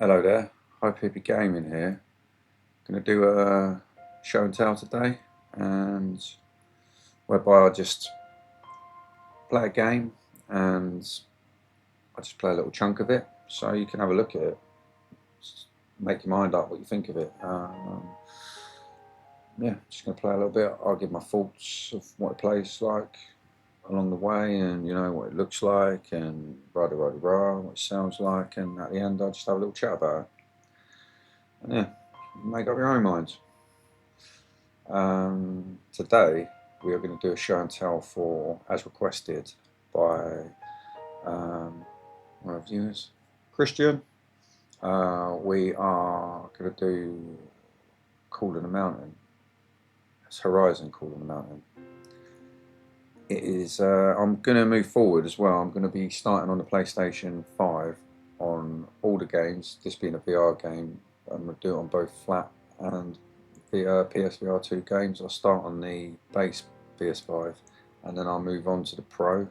Hello there, Hippy Gaming here. Going to do a show and tell today, and whereby I just play a game and I just play a little chunk of it, so you can have a look at it, just make your mind up what you think of it. Yeah, just going to play a little bit. I'll give my thoughts of what it plays like along the way, and what it looks like, and what it sounds like, and at the end I'll just have a little chat about it. And yeah, make up your own minds. Today we are going to do a show and tell for, as requested by one of our viewers, Christian. We are going to do Call in the Mountain. It's Horizon Call in the Mountain. It is. I'm going to move forward as well. I'm going to be starting on the PlayStation 5 on all the games. This being a VR game, I'm going to do it on both flat and the PSVR2 games. I'll start on the base PS5 and then I'll move on to the Pro,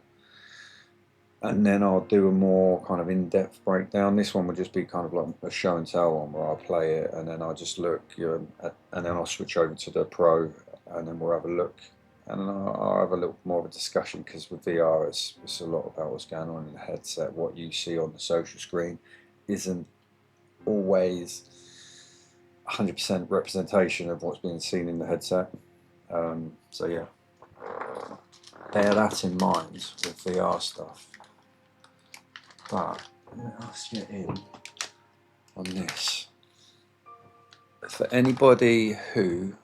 and then I'll do a more kind of in-depth breakdown. This one will just be kind of like a show and tell one where I'll play it and then I'll just look, and then I'll switch over to the Pro and then we'll have a look, and then I'll have a little more of a discussion, because with VR it's a lot about what's going on in the headset. What you see on the social screen isn't always 100% representation of what's being seen in the headset. So yeah, bear that in mind with VR stuff. But let us get in on this. For anybody who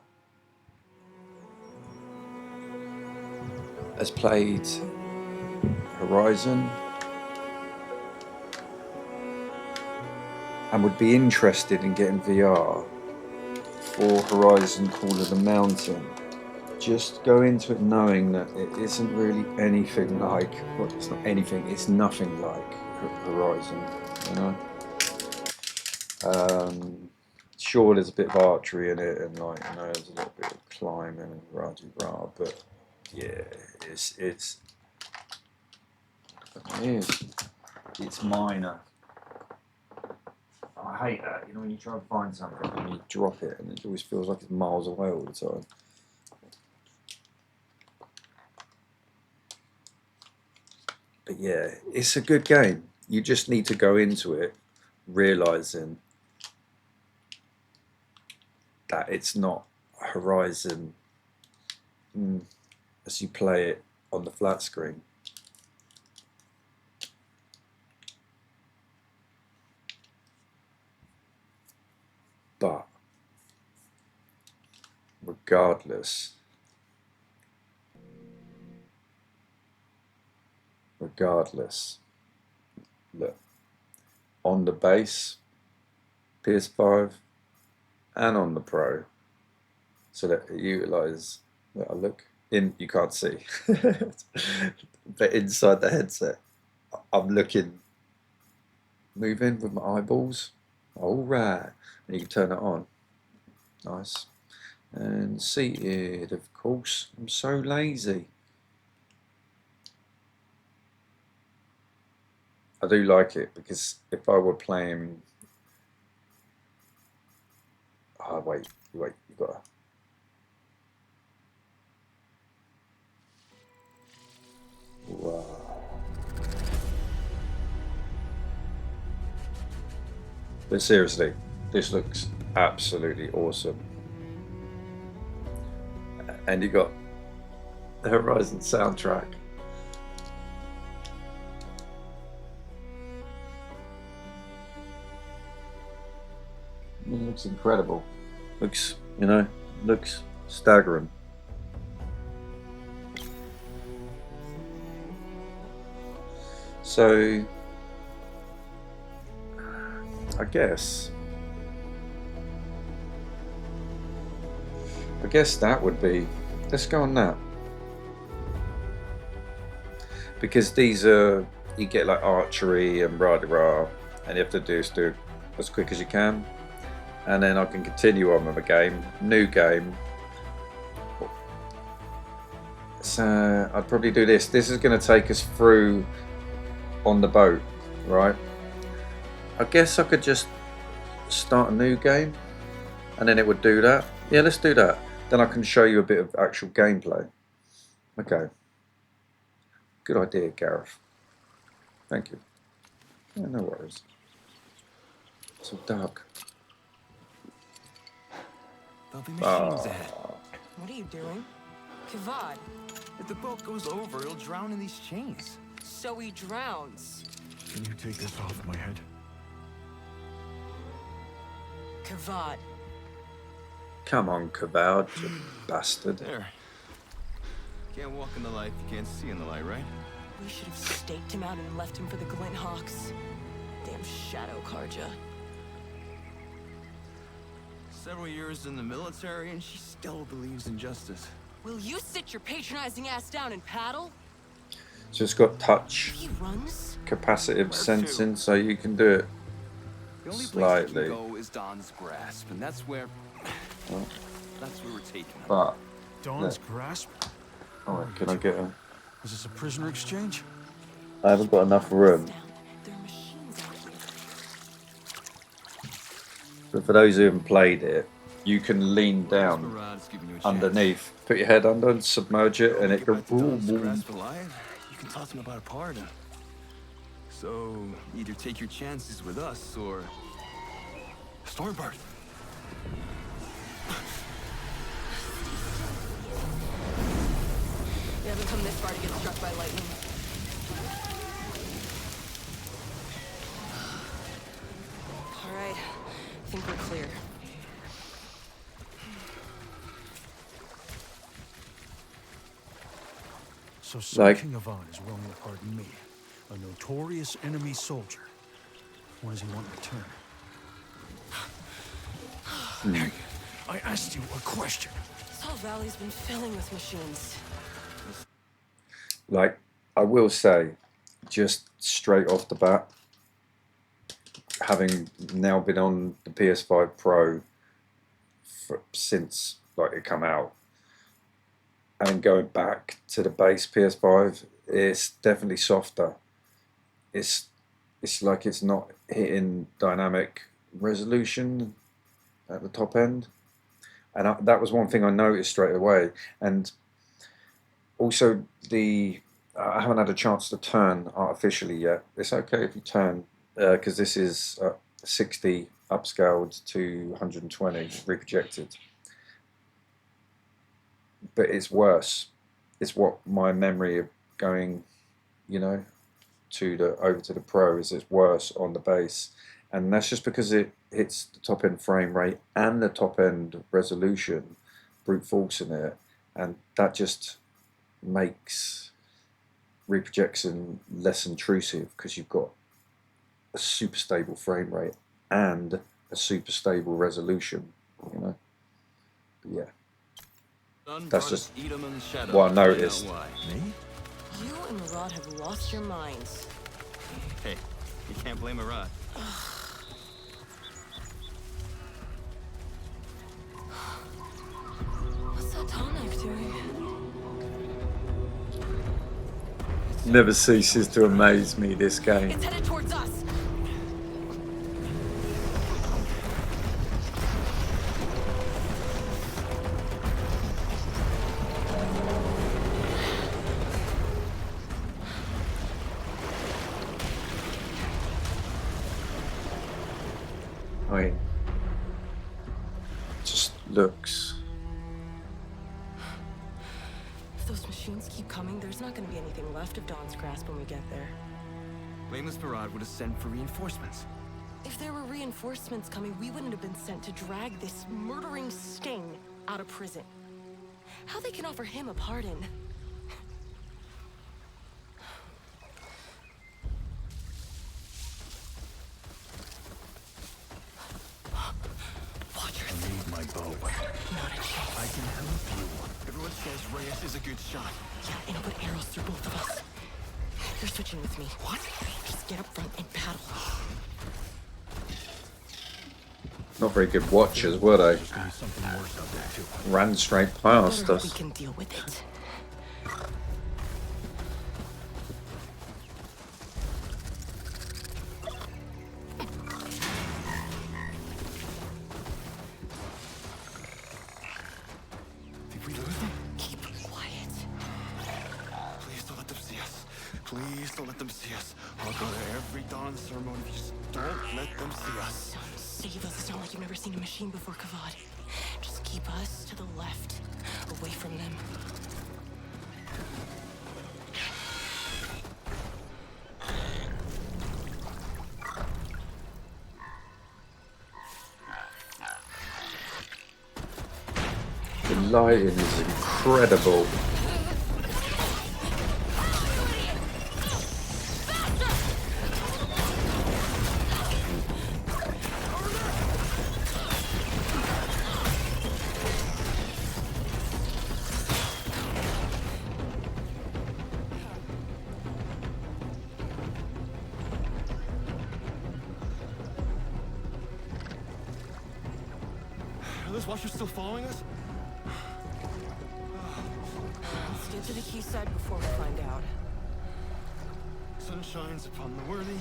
has played Horizon and would be interested in getting VR for Horizon Call of the Mountain, just go into it knowing that it isn't really anything like, well, it's not anything, it's nothing like Horizon, Sure, there's a bit of archery in it, and there's a little bit of climbing and rah-de-rah, but yeah, it's minor. I hate that, when you try to find something and you drop it and it always feels like it's miles away all the time. But yeah, it's a good game. You just need to go into it realising that it's not Horizon as you play it on the flat screen. But regardless, look, on the base PS5 and on the Pro, so that it utilises, look in, you can't see, but inside the headset, I'm looking, moving with my eyeballs. All right, and you can turn it on. Nice. And seated, of course. I'm so lazy. I do like it, because if I were playing, wait, you gotta. Wow. But seriously, this looks absolutely awesome. And you got the Horizon soundtrack. It looks incredible. Looks staggering. So I guess that would be, let's go on that, because these are, you get like archery and rah-de-rah, and you have to do as quick as you can, and then I can continue on with a new game. So I'd probably do this. This is going to take us through on the boat, right? I guess I could just start a new game, and then it would do that. Yeah, let's do that. Then I can show you a bit of actual gameplay. Okay. Good idea, Gareth. Thank you. Yeah, no worries. It's so dark. There'll be machines ahead. What are you doing? Kavad. If the boat goes over, it'll drown in these chains. So he drowns. Can you take this off my head? Kavad. Come on, Kavad, you bastard. There. Can't walk in the light, you can't see in the light, right? We should have staked him out and left him for the Glint Hawks. Damn Shadow Karja. Several years in the military, and she still believes in justice. Will you sit your patronizing ass down and paddle? So it's got touch, He runs? capacitive sensing, so you can do it The only slightly. place we can go is Dawn's Grasp, and that's where we're taking him. But Dawn's Grasp? alright, can I get him? Is this a prisoner exchange? I haven't got enough room. There are machines out here. But for those who haven't played it, you can lean down Marad's giving you a chance. underneath, put your head under and submerge it, and it goes boom, boom. Grasp alive, you can toss him about a part. So either take your chances with us or Stormbird. You haven't come this far to get struck by lightning. All right, I think we're clear. So Like- King Yvonne is willing to pardon me, a notorious enemy soldier. What does he want in return? I asked you a question. This whole valley's been filling with machines. Like, I will say, just straight off the bat, having now been on the PS5 Pro since like it come out, and going back to the base PS5, it's definitely softer. It's like it's not hitting dynamic resolution at the top end, and that was one thing I noticed straight away. And also I haven't had a chance to turn artificially yet. It's okay if you turn, because this is 60 upscaled to 120 reprojected. But it's worse. It's what my memory of going, over to the Pro is. It's worse on the base, and that's just because it hits the top end frame rate and the top end resolution, brute forcing it, and that just makes reprojection less intrusive because you've got a super stable frame rate and a super stable resolution. But yeah. That's just what I noticed. Me? You and Murad have lost your minds. Hey, you can't blame Murad. What's that tonic doing? Never ceases to amaze me, this game. It's headed towards us. Wait. Just looks. If those machines keep coming, there's not going to be anything left of Dawn's Grasp when we get there. Blameless Murad would have sent for reinforcements. If there were reinforcements coming, we wouldn't have been sent to drag this murdering sting out of prison. How they can offer him a pardon? Watch your I need my bow. Not a chance. I can help you. Everyone says Ryas is a good shot. Yeah, and I'll put arrows through both of us. You're switching with me. What? Just get up front and paddle. Not very good watchers, were they? There's gonna be something worse out there too. Ran straight past Better hope we us. can deal with it. see us. I'll go to every dawn ceremony if you just don't let them see us. Don't save us. It's not like you've never seen a machine before, Kavad. Just keep us to the left, away from them. The lighting is incredible. Are those watchers still following us? Let's get to the key side before we find out. Sun shines upon the worthy.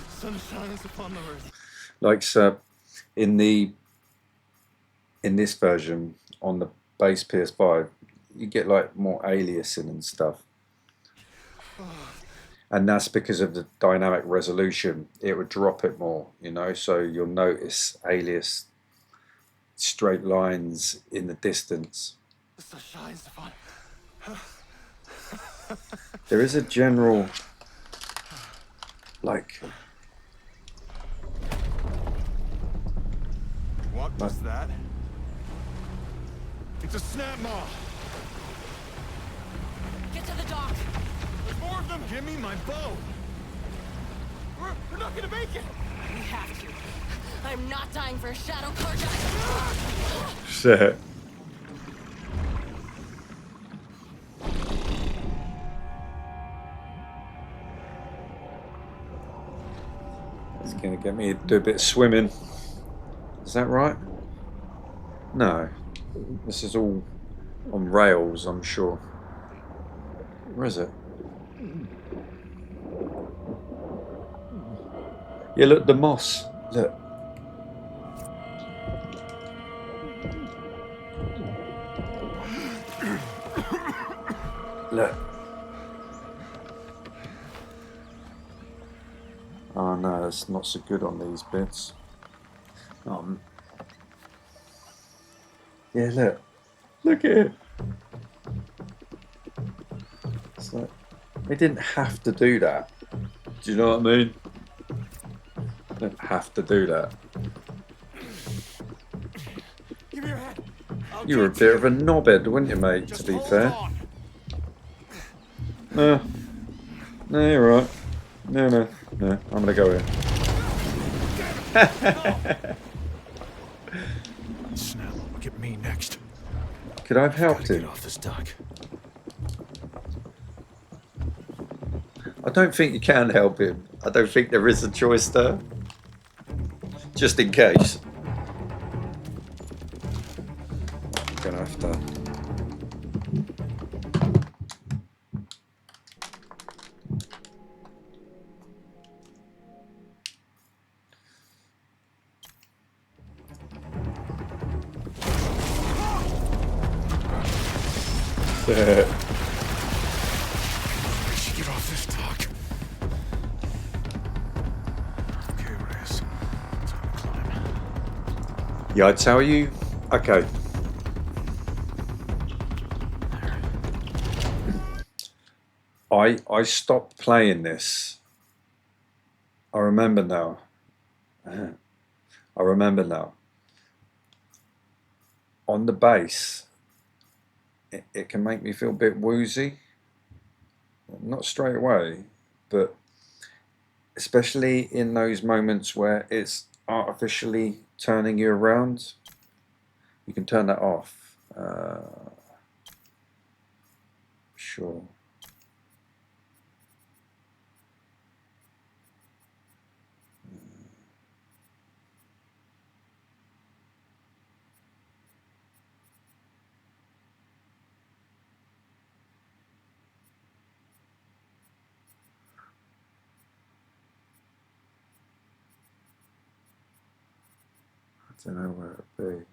Sun shines upon the worthy. Like in this version on the base PS5, you get like more aliasing and stuff, and that's because of the dynamic resolution. It would drop it more, you know, so you'll notice alias straight lines in the distance. The sun shines upon. There is a general like What was that? It's a snap maw. Get to the dock. There's more of them. Give me my bow. We're not gonna make it. We have to. I'm not dying for a shadow card. shit. It's gonna get me to do a bit of swimming. Is that right? No. This is all on rails, I'm sure. Where is it? Yeah, look, the moss. Look. Look. Oh no, that's not so good on these bits. Yeah, look. Look at it. It's like, they didn't have to do that. Do you know what I mean? They didn't have to do that. Give me your hand. You were a bit of a knobhead, weren't you, mate, to be fair? No, you're right. No, I'm gonna go here. Snap, look at me next. Could I have helped Gotta him? get off this dock. I don't think you can help him. I don't think there is a choice there. Just in case. I'm gonna have to. I should get off this dock. Okay, Ryas. Time to climb. Yeah, I tell you. Okay. I stopped playing this. I remember now. I remember now. On the base, it can make me feel a bit woozy. Not straight away, but especially in those moments where it's artificially turning you around. You can turn that off. Sure. I don't know where it'd be.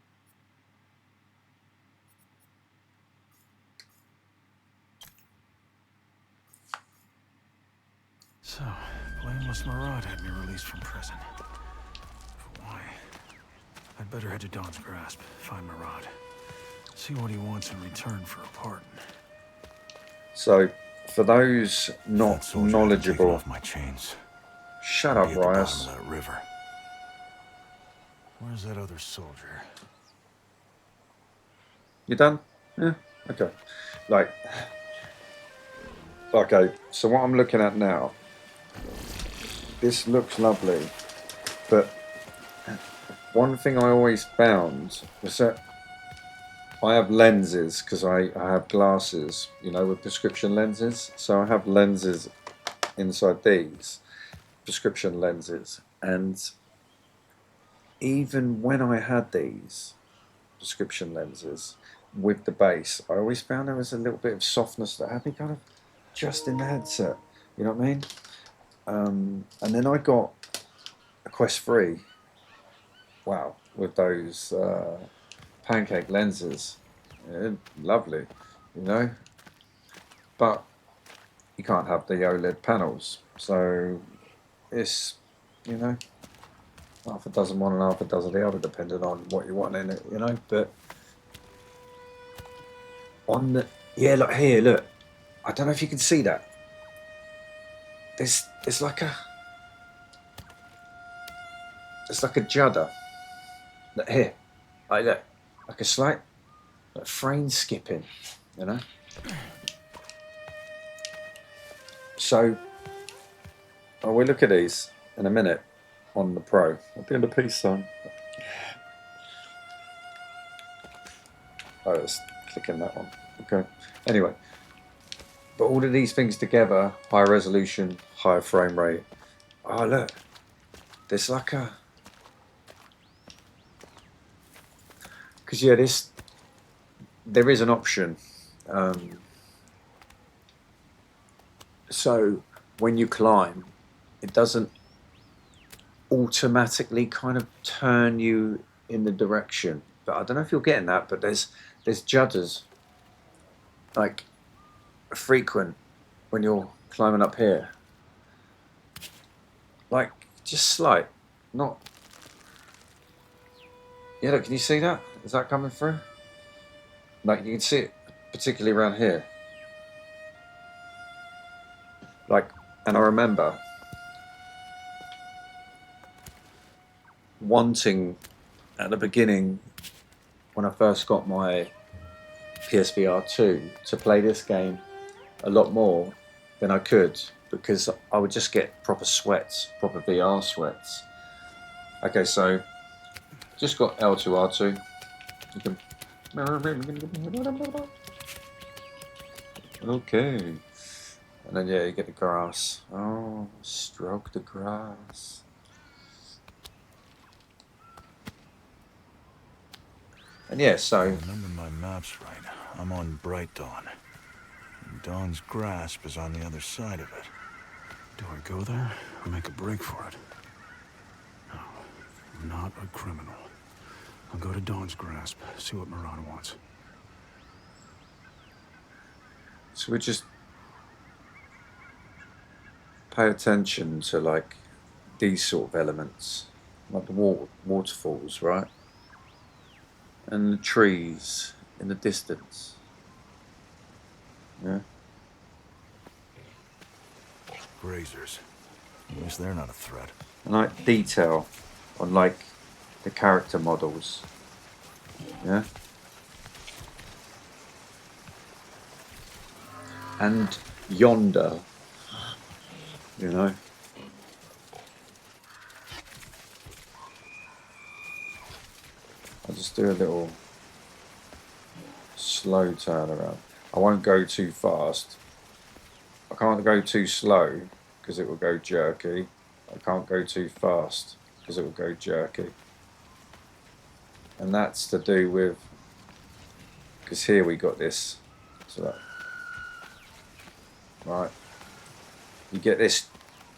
So, blameless Murad had me released from prison. But why? I'd better head to Dawn's Grasp, find Murad. See what he wants in return for a pardon. So, for those not That soldier had taken knowledgeable, off my chains. shut Be up, at the bottom Ryas. of that river. Where's that other soldier? You done? Yeah. Okay. Like, okay. So what I'm looking at now, this looks lovely, but one thing I always found was that I have lenses because I have glasses, you know, with prescription lenses. So I have lenses inside these prescription lenses, and even when I had these prescription lenses with the base, I always found there was a little bit of softness that had me kind of just in the headset, you know what I mean? And then I got a Quest 3, wow, with those pancake lenses. Yeah, lovely, you know, but you can't have the OLED panels, so it's, you know, half a dozen one and half a dozen the other, depending on what you want in it, you know. But on the, yeah, look here, look, I don't know if you can see that, there's like a, it's like a judder, look here, like that, like a slight like frame skipping, you know. So oh, we'll look at these in a minute on the Pro. I'll be on the piece, son. Oh, let's click in that one. Okay. Anyway, but all of these things together, higher resolution, higher frame rate. Oh, look, there's like a, because yeah, this, there is an option. So when you climb, it doesn't automatically kind of turn you in the direction. But I don't know if you're getting that, but there's judders, like frequent when you're climbing up here. Like just slight, not. Yeah, look, can you see that? Is that coming through? Like you can see it particularly around here. Like, and I remember wanting at the beginning when I first got my PS VR2 to play this game a lot more than I could, because I would just get proper sweats, proper VR sweats. Okay, so just got L2R2. You can, okay, and then yeah, you get the grass. Oh, stroke the grass. And yeah, so I remember my maps right. I'm on Bright Dawn. And Dawn's Grasp is on the other side of it. Do I go there or make a break for it? No, I'm not a criminal. I'll go to Dawn's Grasp, see what Murad wants. so we just pay attention to like these sort of elements, like the waterfalls, right? And the trees in the distance. Yeah. Grazers. At least they're not a threat. And like detail on like the character models. Yeah. And yonder, you know. I'll just do a little slow turn around. I won't go too fast. I can't go too slow because it will go jerky. I can't go too fast because it will go jerky. And that's to do with, because here we got this, so that, right, you get this,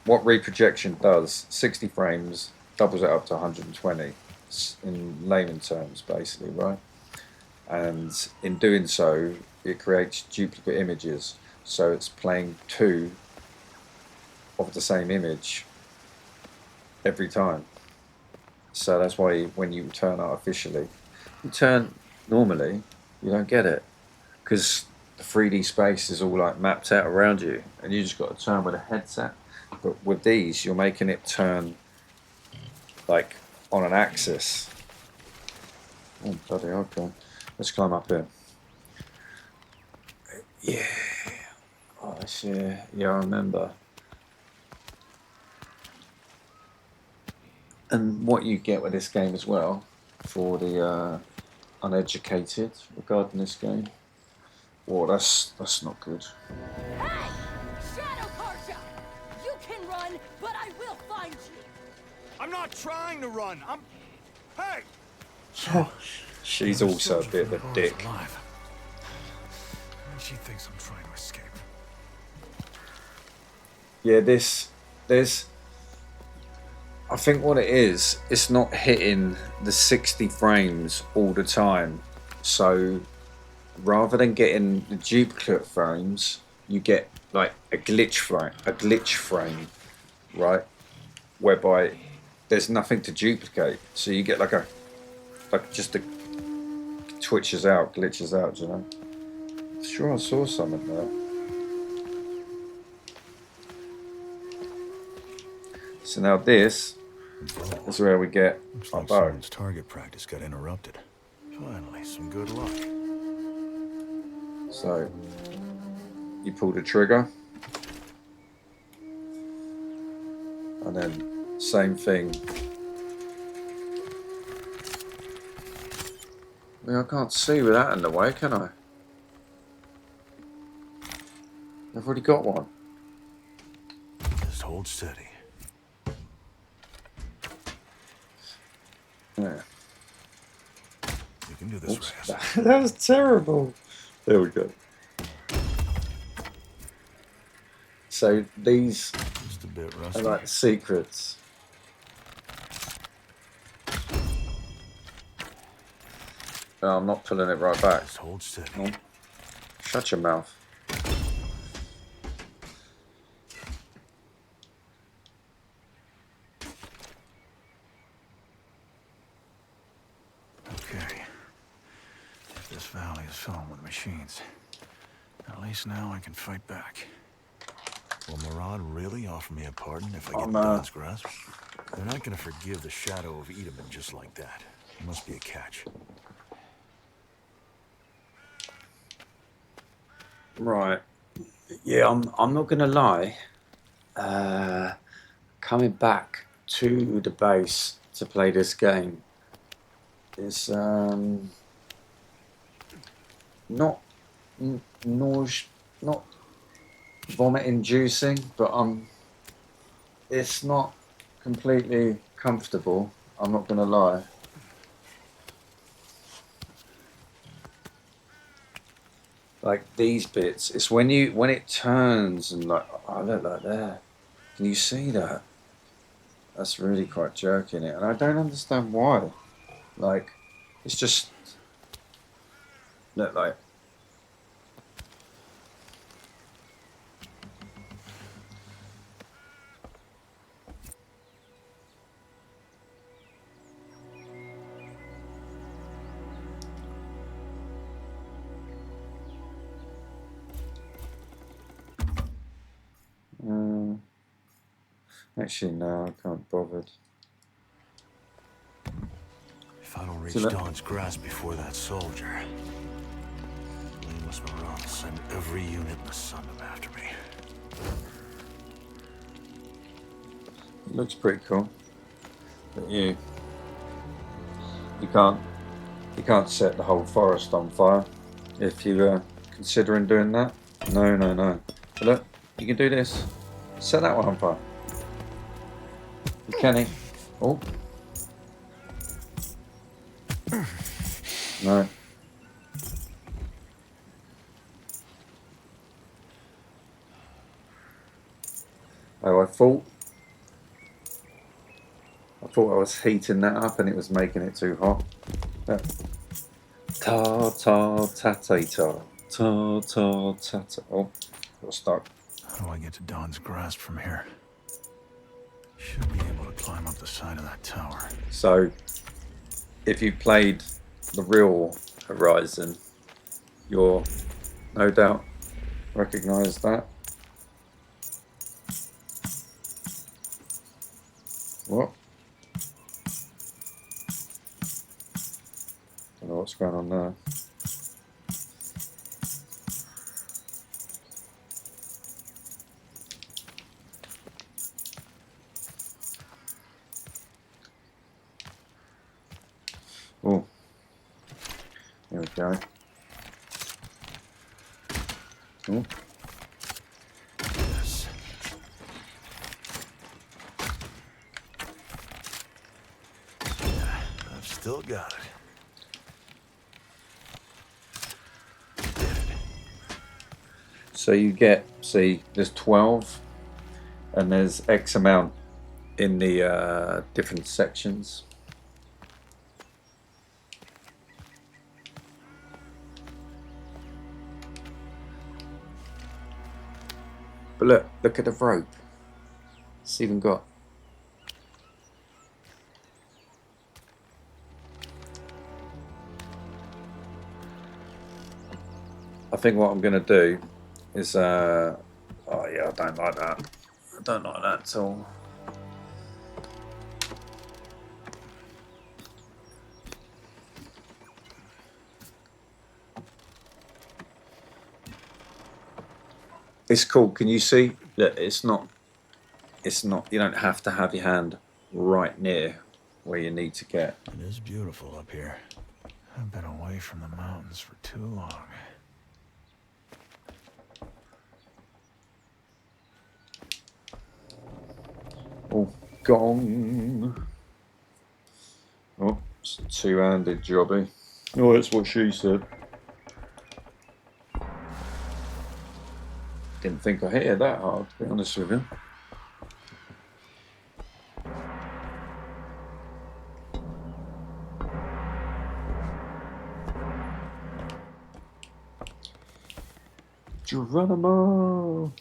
what Reprojection does, 60 frames, doubles it up to 120 in layman terms basically, right? And in doing so it creates duplicate images, so it's playing two of the same image every time. So that's why when you turn artificially, you turn normally, you don't get it, because the 3D space is all like mapped out around you, and you just got to turn with a headset. But with these, you're making it turn like on an axis. Oh bloody okay. Let's climb up here. Yeah. Oh, this year. Yeah, I remember. And what you get with this game as well, for the uneducated regarding this game, well, that's not good. Hey! Shadow Carja! You can run, but I will find you! I'm not trying to run. Hey! She's also a bit of a dick. Alive. She thinks I'm trying to escape. Yeah, there's. I think what it is, it's not hitting the 60 frames all the time. So rather than getting the duplicate frames, you get like a glitch frame, right? Whereby there's nothing to duplicate. So you get like just a glitches out, you know. Sure, I saw something there. So now this is where we get Looks our like bow. someone's target practice got interrupted. Finally, some good luck. So you pull the trigger, and then same thing. I mean, I can't see with that in the way, can I? I've already got one. Just hold steady. Yeah. You can do this, Oops. Ryas. That was terrible. There we go. So these Just a bit are rusty. like the secrets. No, I'm not pulling it right back. Just hold steady. No. Shut your mouth. Okay. This valley is filled with machines. At least now I can fight back. Will Murad really offer me a pardon if I get Don's grasp? They're not going to forgive the shadow of Edelman just like that. There must be a catch. Right. Yeah, I'm not gonna lie. Coming back to the base to play this game is not not vomit inducing, but it's not completely comfortable. I'm not gonna lie. Like these bits, it's when it turns and like, oh look, like there. Can you see that? That's really quite jerking it, and I don't understand why. Like, it's just look like. Actually, no, I can't bother. If I don't reach See that? Don's grasp before that soldier, Blameless Murad will send every unit in the Sundom after me. It looks pretty cool, but you can't set the whole forest on fire if you're considering doing that. No. But look, you can do this. Set that one on fire. You can. Oh. No. Oh, I thought I was heating that up and it was making it too hot. Yeah. Ta ta ta ta ta ta ta ta ta. Oh, got stuck. How do I get to Don's grasp from here? the side of that tower. So, if you played the real Horizon, you'll no doubt recognise that. What? Don't know what's going on there. Oh, there we go. Oh. Yes. I've still got it. So you get, see, there's 12 and there's X amount in the different sections. But look at the rope. It's even got. I think what I'm going to do is, oh yeah, I don't like that. I don't like that at all. It's cool. Can you see that it's not, you don't have to have your hand right near where you need to get. It is beautiful up here. I've been away from the mountains for too long. Oh, gong. Oh, it's a two-handed jobby. Oh, that's what she said. Didn't think I hit her that hard, to be honest with you. Geronimo!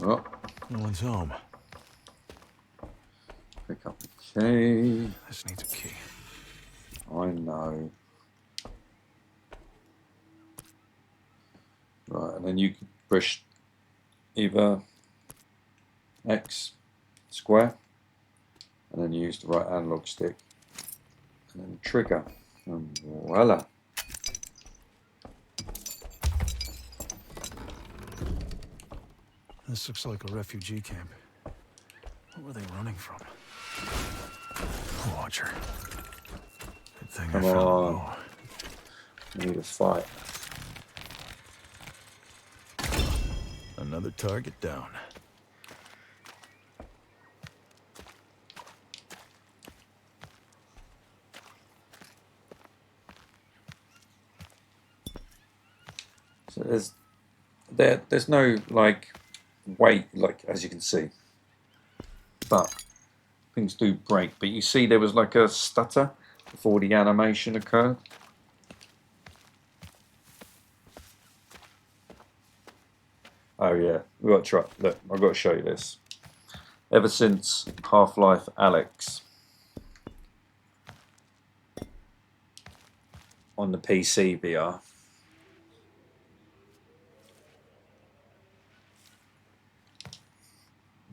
Oh, No one's home. pick up the key. This needs a key. I know. Right, and then you can push either X square and then use the right analog stick and then trigger and voila. This looks like a refugee camp. What were they running from? Watcher. Good thing Come I found on. a bow. We need a fight. Another target down. So there's no like weight, like as you can see, but things do break. But you see there was like a stutter before the animation occurred. Oh yeah, we got to try. Look, I've got to show you this. Ever since Half-Life Alyx on the PC VR.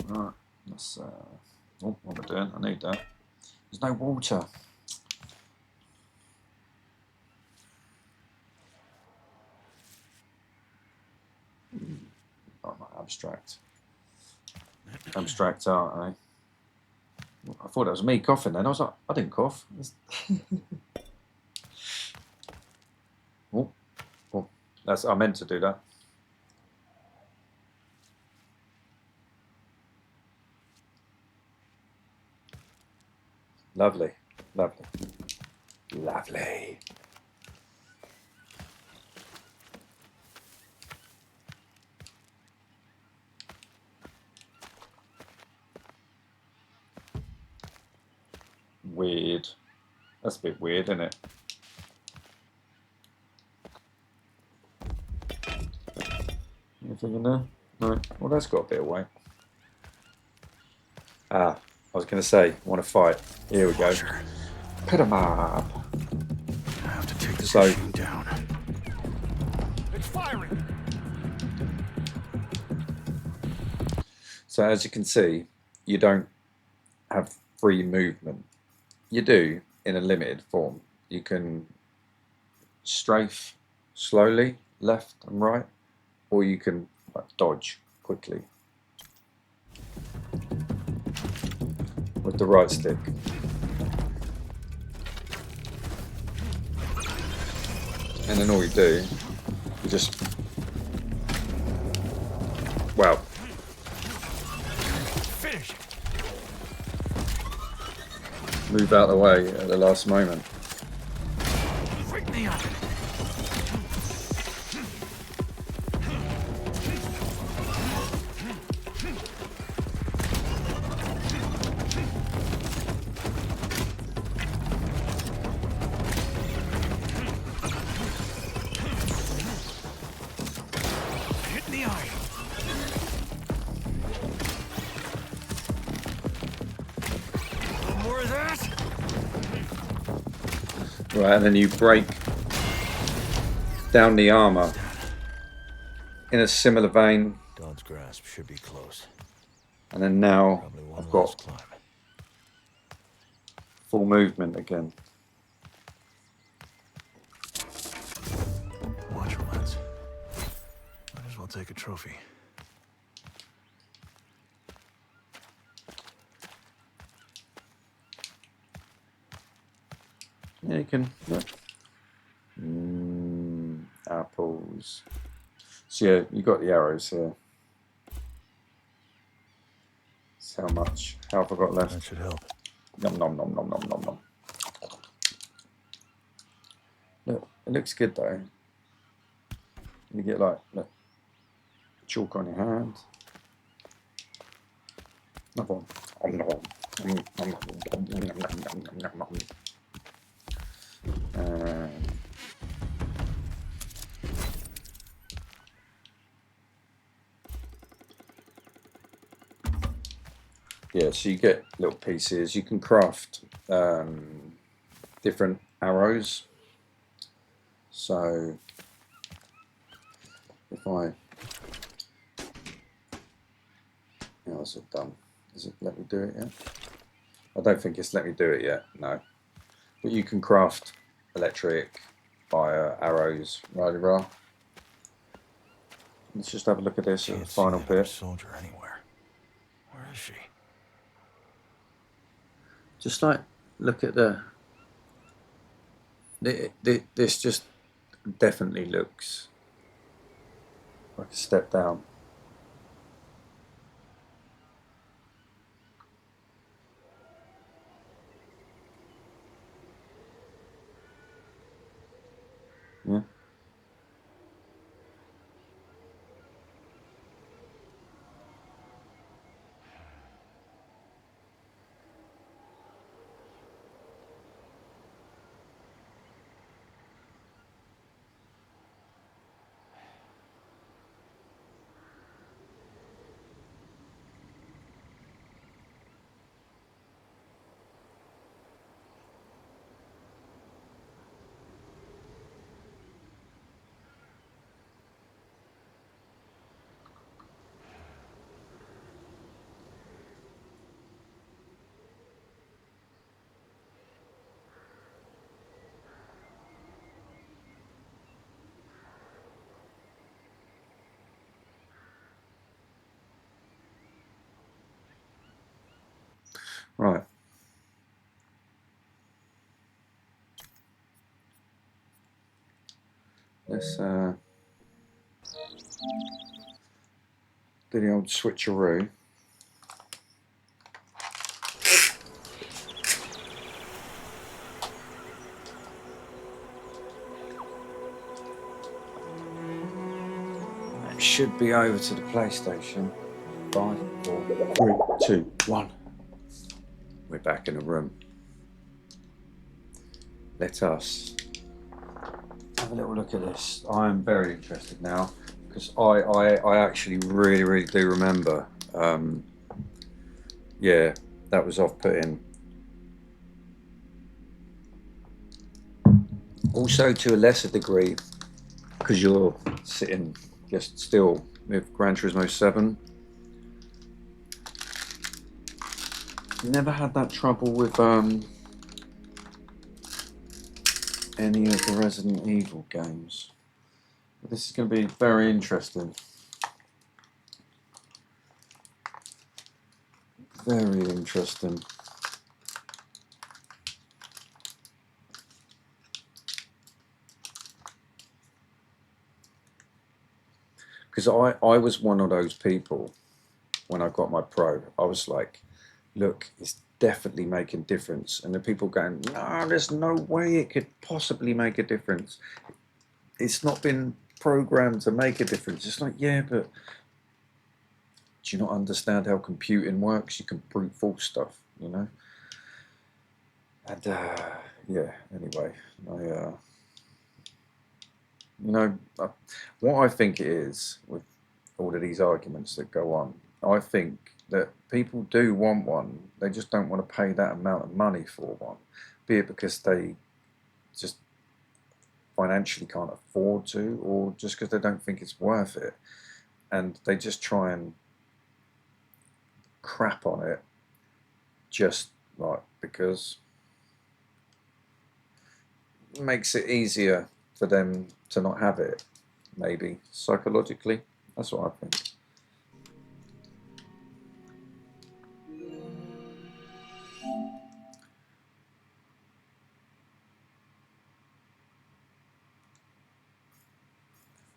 Right, let's. Oh, what am I doing? I need that. There's no water. Oh, not abstract. Abstract art, eh? I thought that was me coughing then. I was like, I didn't cough. Oh, oh, that's, I meant to do that. Lovely, lovely, lovely. weird. That's a bit weird, isn't it? Anything in there? No. Well, that's got a bit of weight. Ah, I was going to say, want to fight. Here we go. Put 'em up. I have to take this machine down. It's firing. So as you can see, you don't have free movement. You do in a limited form. You can strafe slowly left and right, or you can dodge quickly with the right stick. And then all you do, you just, well, Finish. move out of the way at the last moment. Break me up. Hit in the eye. A little more of that. Right, and then you break down the armor in a similar vein, Dawn's grasp should be close. and then now Probably one I've last got climb. full movement again. Watch your lens. Might as well take a trophy. Yeah, you can. Look. Apples. So yeah, you got the arrows here. So how much? How have I got That left? should help. Nom nom nom nom nom nom nom. Look, it looks good though. You get like, look, chalk on your hand. Another one. Yeah, so you get little pieces. You can craft different arrows. So if I, how's it done? Does it let me do it yet? I don't think it's let me do it yet, no. But you can craft electric, fire, arrows, rah-de-rah. Let's just have a look at this at the Can't see final that other bit. soldier anywhere. Where is she? Just like, look at this just definitely looks like a step down. Yeah. Right. Let's do the old switcheroo. It should be over to the PlayStation. 5, 4, 3, 2, 1. We're back in the room. let us have a little look at this. I'm very interested now because I actually really do remember. Yeah, that was off-putting. Also, to a lesser degree, because you're sitting just still with Gran Turismo 7. Never had that trouble with any of the Resident Evil games. But this is going to be very interesting. Very interesting. Because I was one of those people when I got my Pro. I was like, look, it's definitely making a difference. And the people going, no, there's no way it could possibly make a difference. It's not been programmed to make a difference. It's like, yeah, but do you not understand how computing works? You can brute force stuff, you know? And, yeah, anyway, you know, what I think it is with all of these arguments that go on, I think that people do want one, they just don't want to pay that amount of money for one, be it because they just financially can't afford to, or just because they don't think it's worth it, and they just try and crap on it just like because it makes it easier for them to not have it, maybe psychologically. That's what I think.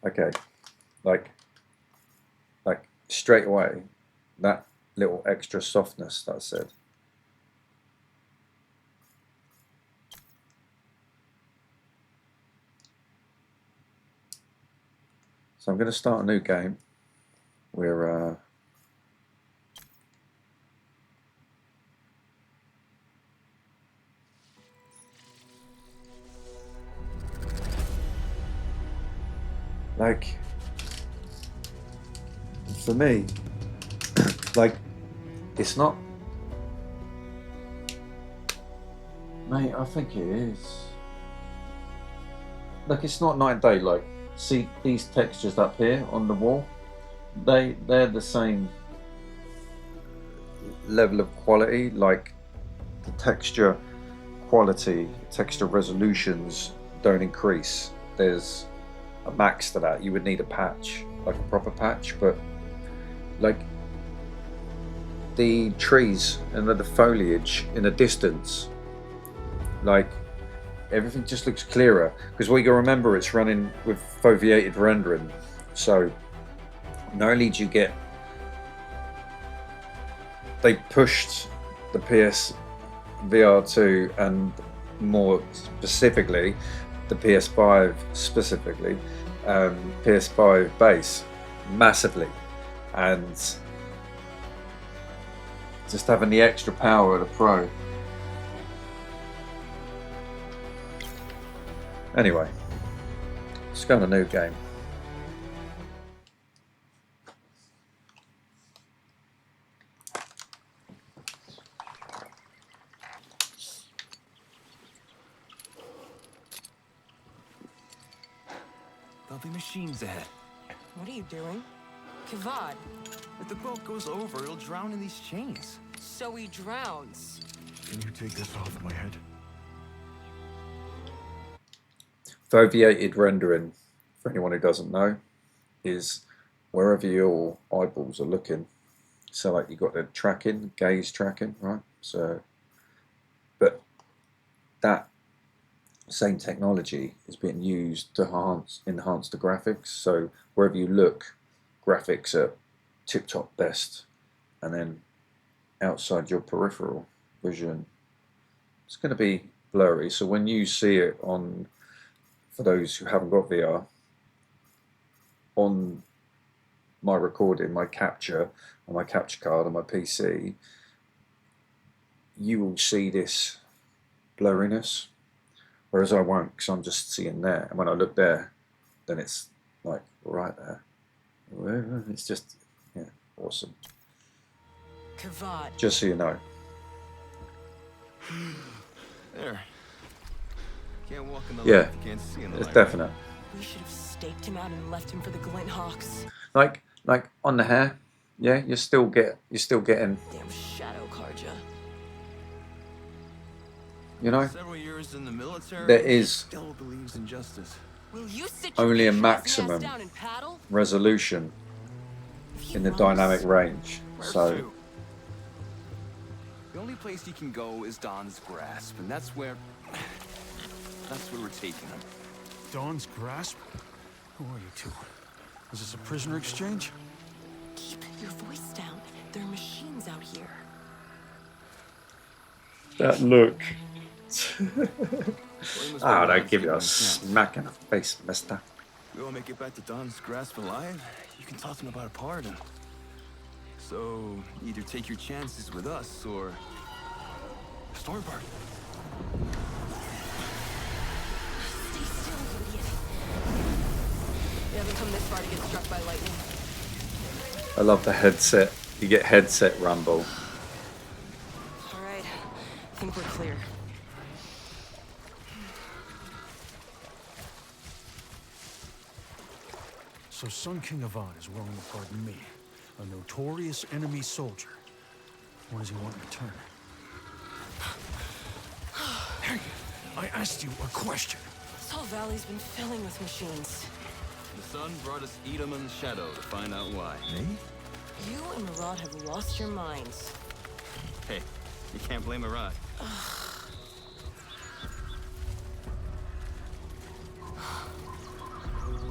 Okay, like straight away, that little extra softness that I said. So I'm going to start a new game. We're like, for me, like, it's not, mate, I think it is. Like, it's not night and day. Like, see these textures up here on the wall, they're the same level of quality. Like, the texture quality, texture resolutions don't increase. There's a max to that. You would need a patch, like a proper patch, but like the trees and the foliage in the distance, like everything just looks clearer, because what you gotta remember, it's running with foveated rendering. So not only do you get, they pushed the PS VR2 and more specifically the PS5 specifically, PS5 base massively, and just having the extra power of the Pro. Anyway, let's go on a new game. There'll be machines ahead. What are you doing? Kivad, If the boat goes over, it'll drown in these chains. so he drowns. Can you take this off my head? Foveated rendering, for anyone who doesn't know, is wherever your eyeballs are looking. So like you got the tracking, gaze tracking, right? So, but that same technology is being used to enhance the graphics. So wherever you look, graphics are tip-top best, and then outside your peripheral vision, it's going to be blurry. So when you see it on, for those who haven't got VR, on my recording, my capture, on my capture card on my PC, you will see this blurriness. Whereas I won't, because I'm just seeing there. And when I look there, then it's like right there. It's just, yeah, awesome. Kavad. Just so you know. There. Can't walk in the Yeah, light, you can't see in the it's light. definite. We should have staked him out and left him for the Glint Hawks. Like on the hair, yeah, you're still getting, Damn shadow Karja. you know, Several years in the military, there is still believes in justice. Will you sit your only a patient ass maximum down and paddle? resolution If he in the runs, dynamic range. Where So to? The only place he can go is Dawn's Grasp, and that's where we're taking him. Dawn's Grasp? Who are you two? Is this a prisoner exchange? Keep your voice down. There are machines out here. that look. Blameless Oh, they Bernard's give you given a him chance. smack in the face, mister. We won't make it back to Dawn's Grasp alive. You can toss him about a pardon. So, either take your chances with us, or... Stormbird. Stay still, you idiot. You haven't come this far to get struck by lightning. I love the headset. You get headset rumble. All right, I think we're clear. So Sun King Avad is willing to pardon me, a notorious enemy soldier. What does he want in return? Hey, I asked you a question. This whole valley's been filling with machines. The sun brought us Edom and Shadow to find out why. Me? You and Murad have lost your minds. Hey, you can't blame Murad.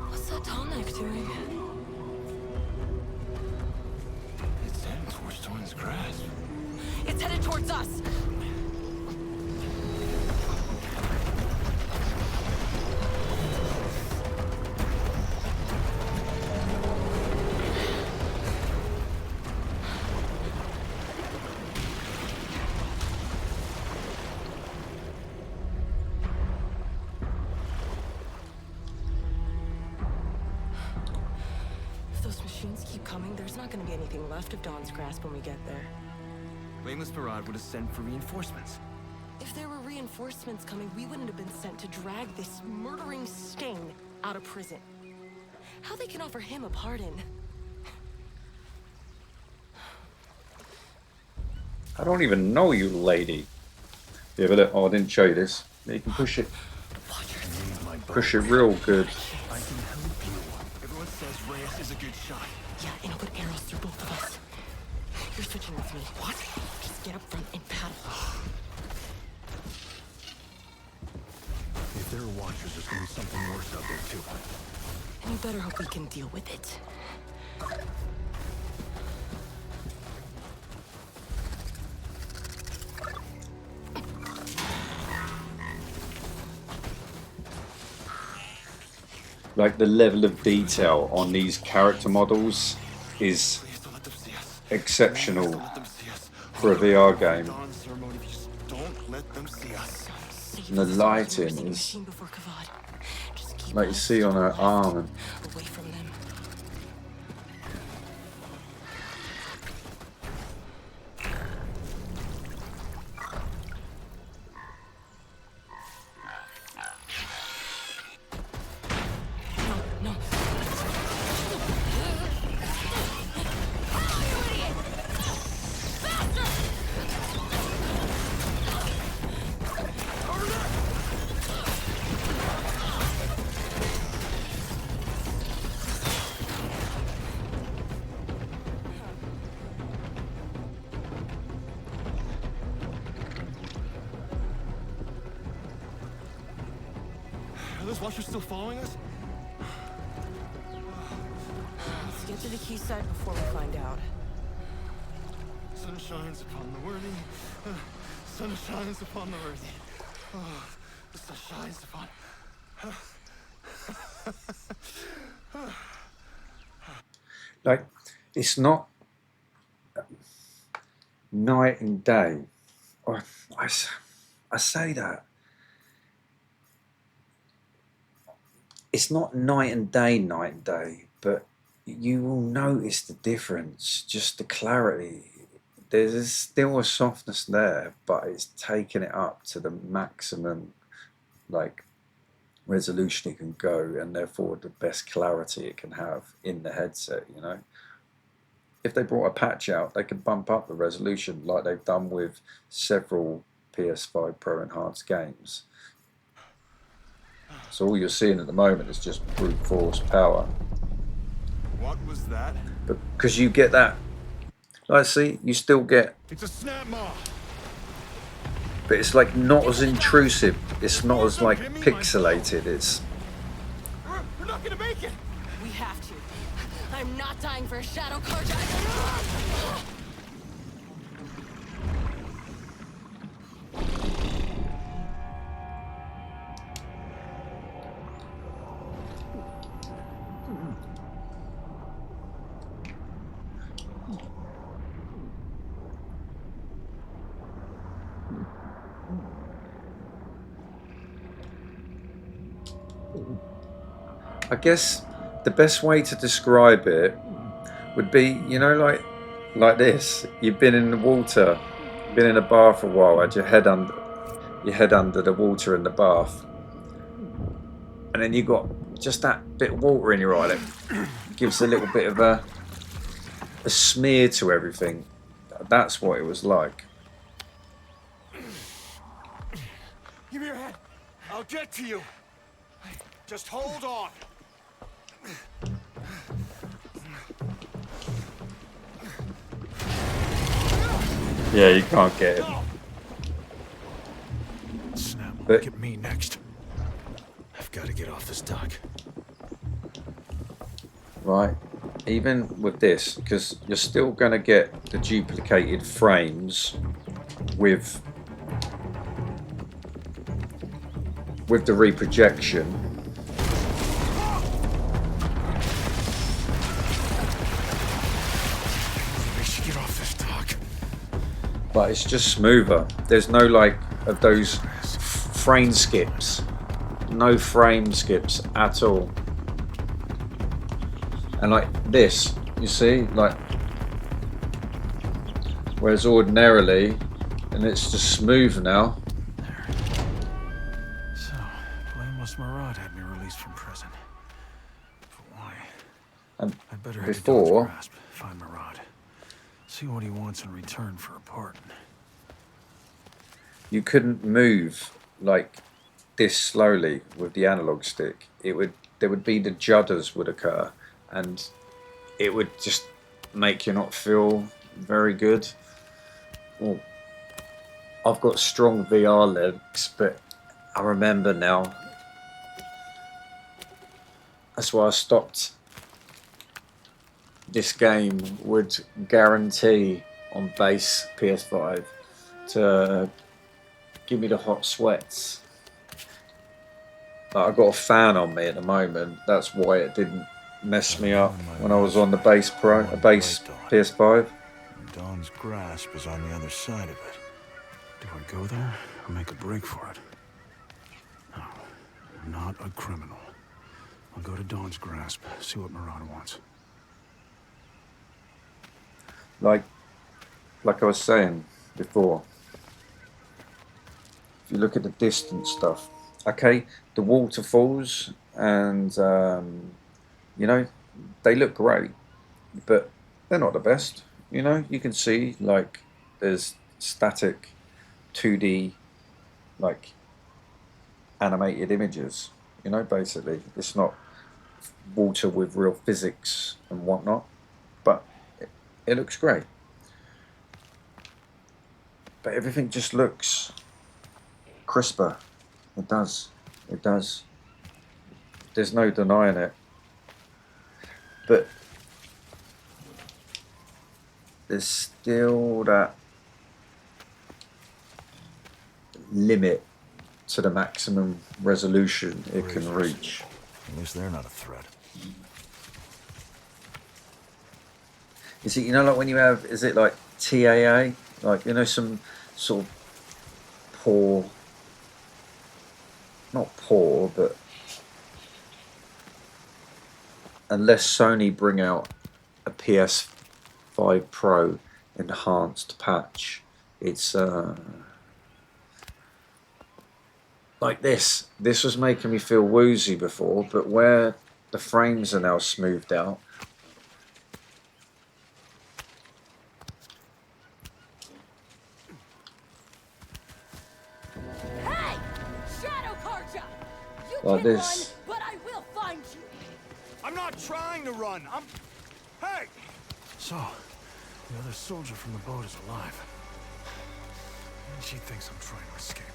What's that Tomek doing? It's heading towards Dawn's Grasp. It's headed towards us! If those machines keep coming, there's not going to be anything left of Dawn's Grasp when we get there. Blameless Murad would have sent for reinforcements. If there were reinforcements coming, we wouldn't have been sent to drag this murdering sting out of prison. How they can offer him a pardon? I don't even know you, lady. Yeah, but oh, I didn't show you this. You can push it. Push it real good. I can help you. Everyone says Ryas is a good shot. Yeah, and I'll put arrows through both of us. You're switching with me. What? Just get up front and paddle. If there are watchers, there's gonna be something worse out there too. And you better hope we can deal with it. Like the level of detail on these character models is Please don't let them see us. exceptional Don't let them see us. for a VR game. Dawn ceremony, just don't let them see us. Save And the us lighting from the is machine before Kavad. Just keep like you us see on her arm. And away from them. No, no. Are those watchers still following us? Let's get to the quayside before we find out. Sun shines upon the worthy. Sun shines upon the worthy. Oh, the sun shines upon. like it's not night and day. Or I say that. it's not night and day, but you will notice the difference, just the clarity. There's still a softness there, but it's taking it up to the maximum like resolution it can go, and therefore the best clarity it can have in the headset, you know. If they brought a patch out, they could bump up the resolution like they've done with several PS5 Pro enhanced games. So all you're seeing at the moment is just brute force power. What was that? But because you get that, like, see, you still get, It's a snap maw. but it's like not as intrusive. It's not as like pixelated. It's We're not gonna make it. We have to. I'm not dying for a shadow carja. I guess the best way to describe it would be, you know, like this. You've been in the water, been in a bath for a while, had your head under the water in the bath, and then you got just that bit of water in your eye that gives a little bit of a smear to everything. That's what it was like. Give me your hand. I'll get to you. Just hold on. Yeah, you can't get it. Snap, But- look at me next. I've got to get off this dock. Right, even with this, because you're still going to get the duplicated frames with the reprojection. We should get off this dock. But it's just smoother. There's no like of those frame skips. No frame skips at all. And like this, you see, like, whereas ordinarily, and it's just smooth now. There. So, blameless Murad had me released from prison. But why? And I'd better head before- to Dawn's Grasp, find Murad. See what he wants in return for a pardon. You couldn't move like this slowly with the analog stick. There would be the judders would occur, and it would just make you not feel very good. Well, I've got strong VR legs, but I remember now. That's why I stopped. This game would guarantee on base PS5 to give me the hot sweats. Like, I've got a fan on me at the moment. That's why it didn't mess me up when I was on the base PS5. Dawn's Grasp is on the other side of it. Do I go there or make a break for it? No, I'm not a criminal. I'll go to Dawn's Grasp, see what Murad wants. Like I was saying before, if you look at the distance stuff, okay, the waterfalls and you know, they look great, but they're not the best. You know, you can see like there's static 2D like animated images, you know, basically it's not water with real physics and whatnot, but it looks great. But everything just looks crisper. It does. It does. There's no denying it. But there's still that limit to the maximum resolution it can reach. At least they're not a threat. You see, you know, like when you have, is it like TAA? Like, you know, some sort of poor, not poor, but unless Sony bring out a PS5 Pro enhanced patch, it's like this. This was making me feel woozy before, but where the frames are now smoothed out, Hey! Shadow Karja! You like can this. run, but I will find you! I'm not trying to run. Hey! So, the other soldier from the boat is alive. And she thinks I'm trying to escape.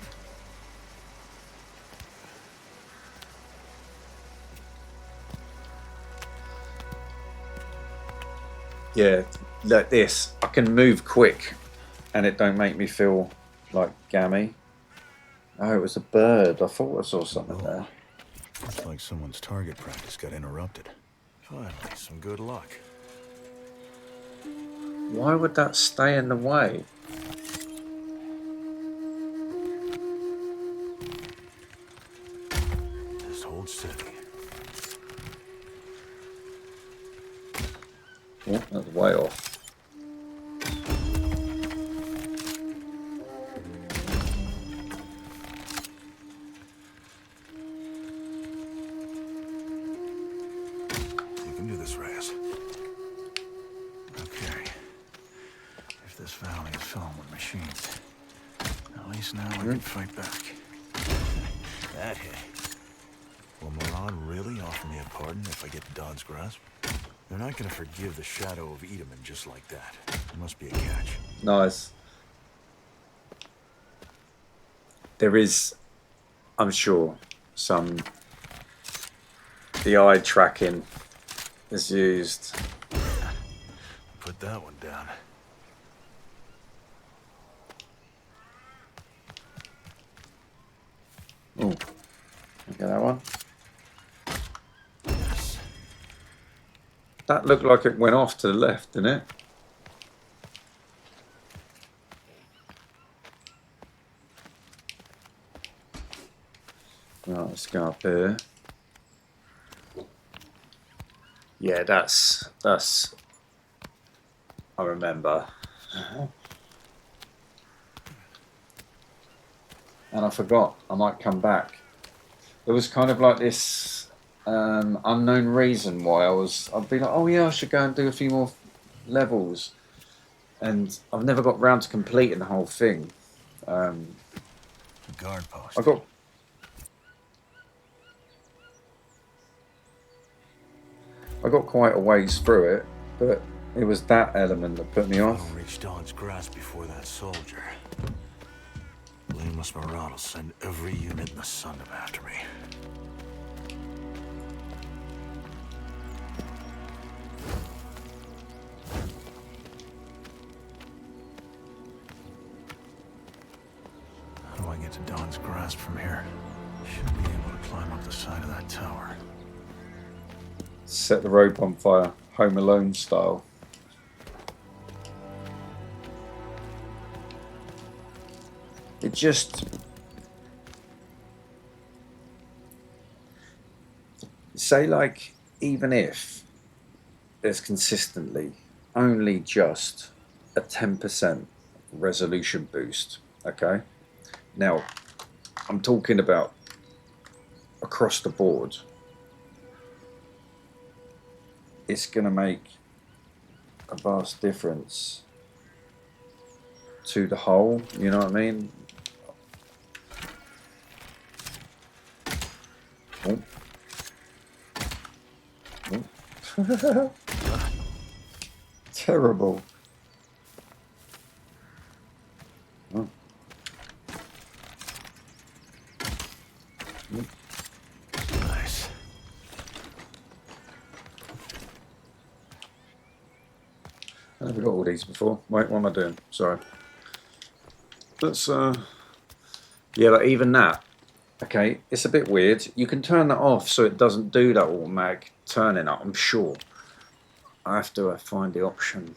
Yeah, like this. I can move quick and it don't make me feel like gammy. Oh, it was a bird. I thought I saw something there. Looks like someone's target practice got interrupted. Finally, some good luck. Why would that stay in the way? Just hold steady. Oh, that's way off. You can do this, Ryas. Okay. If this valley is filled with machines, at least now I can fight back. That hit. Will Moran really offer me a pardon if I get Don's grasp? They're not gonna forgive the shadow of Edelman just like that. There must be a catch. Nice. There is, I'm sure, some the eye tracking is used. Put that one down. Oh, look at that one. Yes. That looked like it went off to the left, didn't it? Right, let's go up here. Yeah, that's I remember. And I forgot, I might come back. There was kind of like this unknown reason why I'd be like, oh yeah, I should go and do a few more levels. And I've never got round to completing the whole thing. Guard post. I got quite a ways through it, but it was that element that put me off. I'll reach Don's grasp before that soldier. Blameless Moran will send every unit in the sun after me. How do I get to Don's grasp from here? Should be able to climb up the side of that tower. Set the rope on fire, Home Alone style. It just... Say like, even if there's consistently only just a 10% resolution boost, okay? Now, I'm talking about across the board. It's going to make a vast difference to the whole, you know what I mean? Oh. Oh. Terrible. Oh. Nice. I've got all these before. Wait, what am I doing? Sorry. That's yeah, like even that. Okay, it's a bit weird. You can turn that off so it doesn't do that automatic turning up, I'm sure. I have to find the option.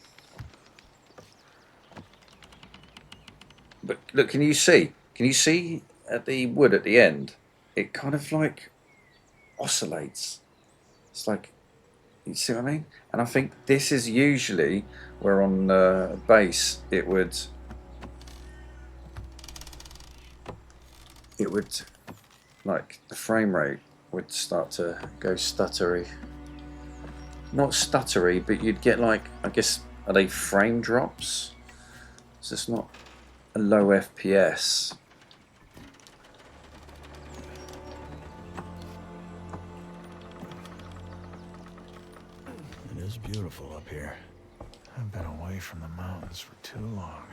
But look, can you see? Can you see at the wood at the end? It kind of like oscillates. It's like You see what I mean? And I think this is usually where on bass it would like the frame rate would start to go stuttery. Not stuttery, but you'd get like, I guess, are they frame drops? So it's not a low FPS. It is beautiful up here. I've been away from the mountains for too long.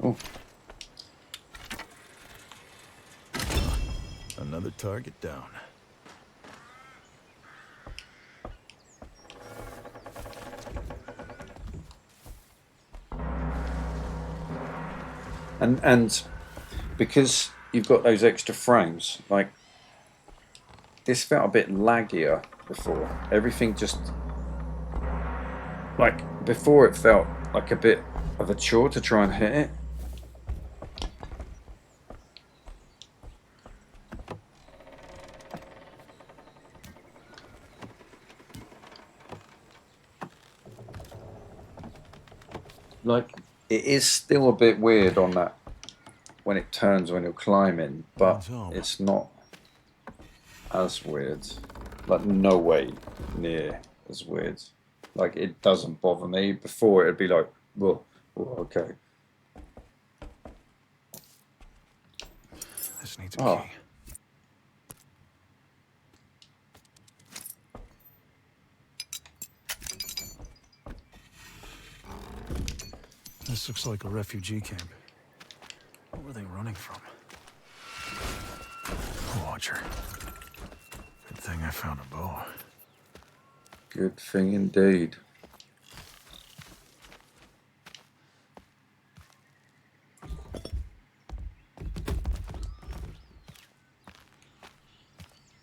Oh. Another target down. And because you've got those extra frames, like this felt a bit laggier before. Everything just like before it felt like a bit of a chore to try and hit it. Like it is still a bit weird on that when it turns when you're climbing, but it's not as weird. Like no way near as weird. Like it doesn't bother me. Before it'd be like, well, okay. This needs a key. This looks like a refugee camp. What were they running from? A watcher. Good thing I found a bow. Good thing indeed.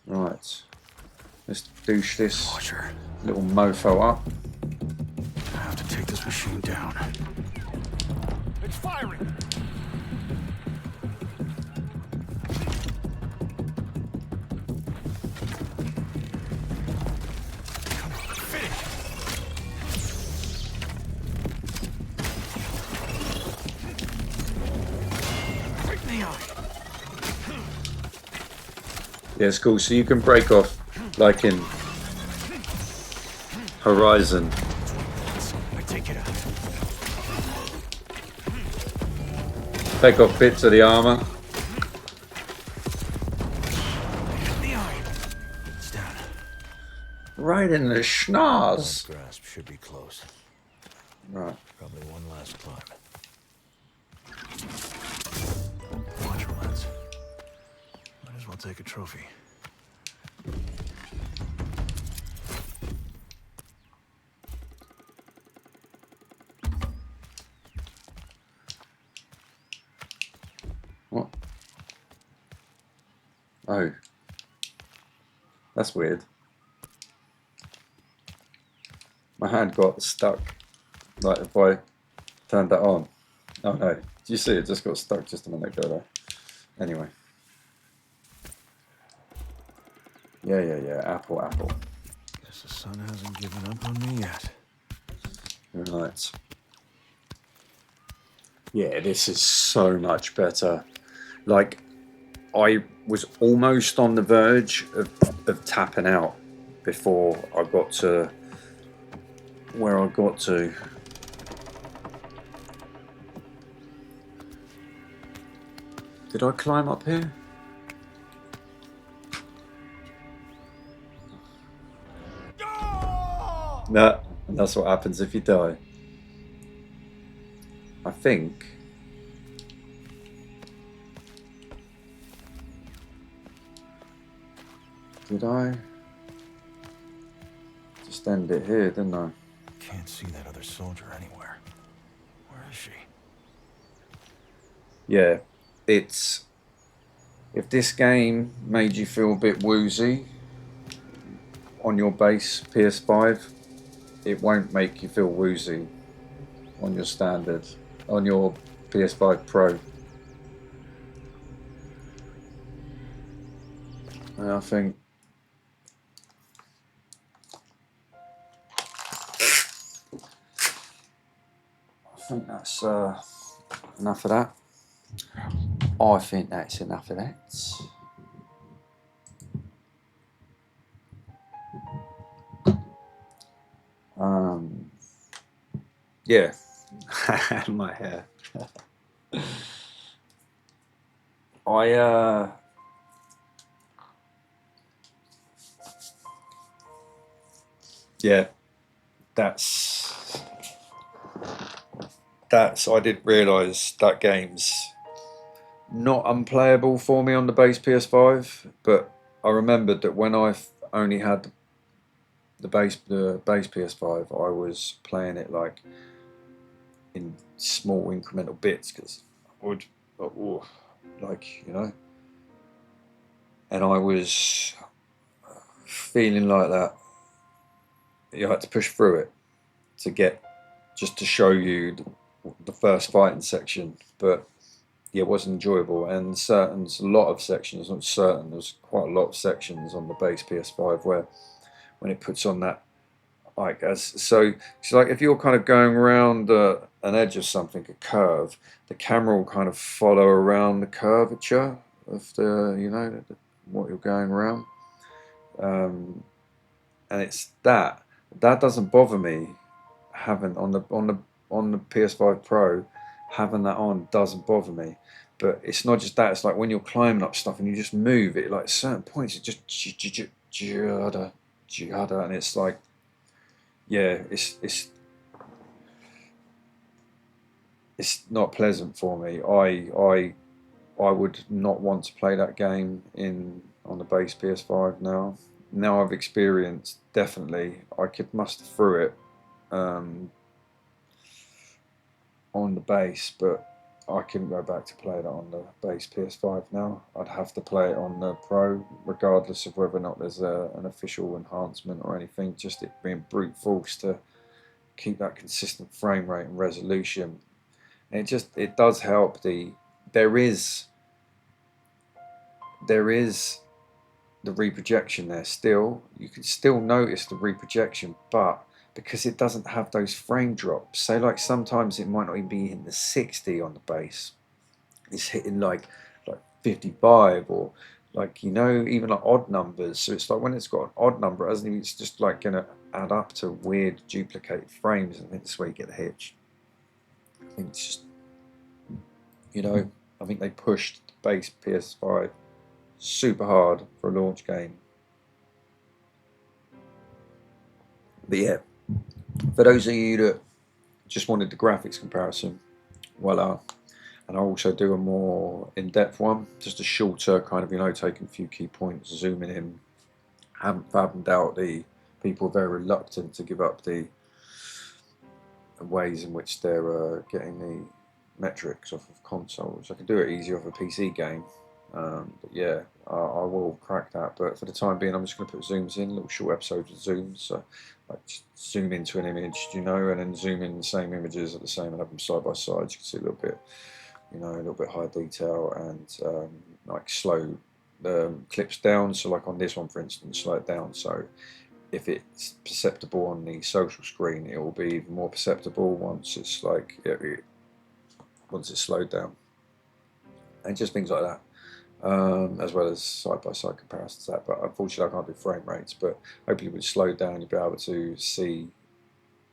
Right. Let's douche this Watcher. little mofo up. I have to take this machine down. It's firing! Yeah, it's cool. So you can break off, like in Horizon. I take it out. Take off bits of the armor. The eye. It's down. Right in the schnoz. Grasp should be close. Right. Probably one last climb. Watch lens. Might as well take a trophy. What? Oh. That's weird. My hand got stuck. Like if I turned that on. Oh no. Did you see it just got stuck just a minute ago there? Anyway. Yeah. Apple. Guess the sun hasn't given up on me yet. Right. Yeah, this is so much better. Like, I was almost on the verge of tapping out before I got to where I got to. Did I climb up here? No, and that's what happens if you die. I think. Did I just end it here, didn't I? Can't see that other soldier anywhere. Where is she? Yeah, it's. If this game made you feel a bit woozy on your base PS5, it won't make you feel woozy on your standard. on your PS5 Pro. And I think that's enough of that. I think that's enough of that. Yeah, my hair. Yeah, that's I did realise that game's not unplayable for me on the base PS5, but I remembered that when I only had the base PS5, I was playing it like in small incremental bits because I would like, you know, and I was feeling like that you had to push through it to get just to show you the first fighting section, but yeah, it wasn't enjoyable. And a lot of sections, not certain, there's quite a lot of sections on the base PS5 where when it puts on that, like, so it's like if you're kind of going around an edge of something, a curve, the camera will kind of follow around the curvature of the, you know, what you're going around, and it's that doesn't bother me having on the PS5 Pro, having that on doesn't bother me. But it's not just that, it's like when you're climbing up stuff and you just move it, like at certain points it just judder, and it's like, yeah, it's not pleasant for me. I would not want to play that game on the base PS5 now. Now I've experienced, definitely, I could muster through it on the base, but I couldn't go back to play that on the base PS5 now. I'd have to play it on the Pro, regardless of whether or not there's an official enhancement or anything, just it being brute force to keep that consistent frame rate and resolution. And it does help. There is the reprojection there still. You can still notice the reprojection, but because it doesn't have those frame drops, say like sometimes it might not even be hitting the 60 on the base, it's hitting like 55 or like, you know, even like odd numbers. So it's like when it's got an odd number, it's just like gonna add up to weird duplicated frames. I think that's where you get the hitch. I think it's just, you know, I think they pushed the base PS5 super hard for a launch game. But yeah, for those of you that just wanted the graphics comparison, voila. And I'll also do a more in-depth one, just a shorter kind of, you know, taking a few key points, zooming in. Haven't fathomed out the people are very reluctant to give up the ways in which they're getting the metrics off of consoles. I can do it easy off a PC game, but yeah, I will crack that. But for the time being, I'm just going to put zooms in, little short episodes of zooms. So like just zoom into an image, you know, and then zoom in the same images at the same and have them side by side. You can see a little bit, you know, a little bit higher detail, and like slow the clips down. So like on this one, for instance, slow it down. So if it's perceptible on the social screen, it will be even more perceptible once it's like once it's slowed down, and just things like that. As well as side-by-side comparisons to that, but unfortunately I can't do frame rates, but hopefully with slowed down you'll be able to see,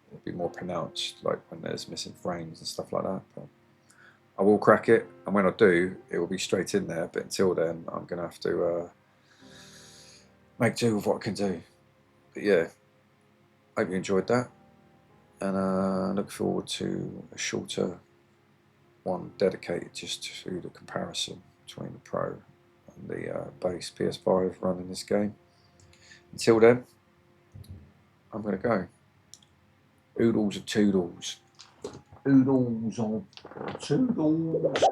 it'll be more pronounced like when there's missing frames and stuff like that. But I will crack it, and when I do it will be straight in there, but until then I'm going to have to make do with what I can do. But yeah, hope you enjoyed that, and I look forward to a shorter one dedicated just to the comparison between the Pro and the base PS5 running this game. Until then, I'm going to go. Oodles of Toodles. Oodles of Toodles.